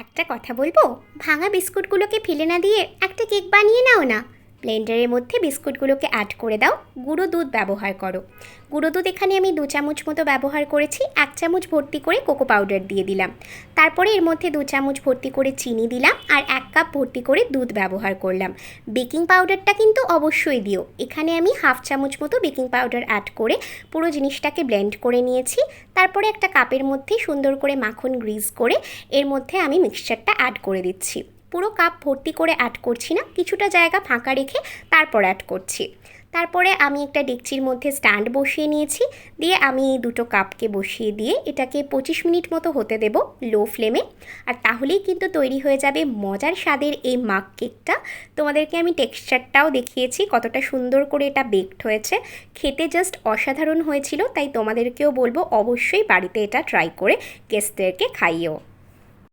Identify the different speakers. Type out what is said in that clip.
Speaker 1: একটা কথা বলবো, ভাঙা বিস্কুটগুলোকে ফেলে না দিয়ে একটা কেক বানিয়ে নাও না। ব্লেন্ডারের মধ্যে বিস্কুটগুলোকে অ্যাড করে দাও, গুঁড়ো দুধ ব্যবহার করো। গুঁড়ো দুধ এখানে আমি 2 চামচ মতো ব্যবহার করেছি। 1 চামচ ভর্তি করে কোকো পাউডার দিয়ে দিলাম। তারপরে এর মধ্যে 2 চামচ ভর্তি করে চিনি দিলাম আর 1 কাপ ভর্তি করে দুধ ব্যবহার করলাম। বেকিং পাউডারটা কিন্তু অবশ্যই দিও। এখানে আমি 1/2 চামচ মতো বেকিং পাউডার অ্যাড করে পুরো জিনিসটাকে ব্লেন্ড করে নিয়েছি। তারপরে একটা কাপের মধ্যে সুন্দর করে মাখন গ্রিজ করে এর মধ্যে আমি মিক্সচারটা অ্যাড করে দিচ্ছি। পুরো কাপ ভর্তি করে অ্যাড করছি না, কিছুটা জায়গা ফাঁকা রেখে তারপর অ্যাড করছি। তারপরে আমি একটা ডেকচির মধ্যে স্ট্যান্ড বসিয়ে নিয়েছি, দিয়ে আমি এই দুটো কাপকে বসিয়ে দিয়ে এটাকে 25 মিনিট মতো হতে দেব লো ফ্লেমে। আর তাহলেই কিন্তু তৈরি হয়ে যাবে মজার স্বাদের এই মাগ কেকটা। তোমাদেরকে আমি টেক্সচারটাও দেখিয়েছি কতটা সুন্দর করে এটা বেকড হয়েছে, খেতে জাস্ট অসাধারণ হয়েছিল। তাই তোমাদেরকেও বলবো অবশ্যই বাড়িতে এটা ট্রাই করে গেস্টদেরকে খাইও।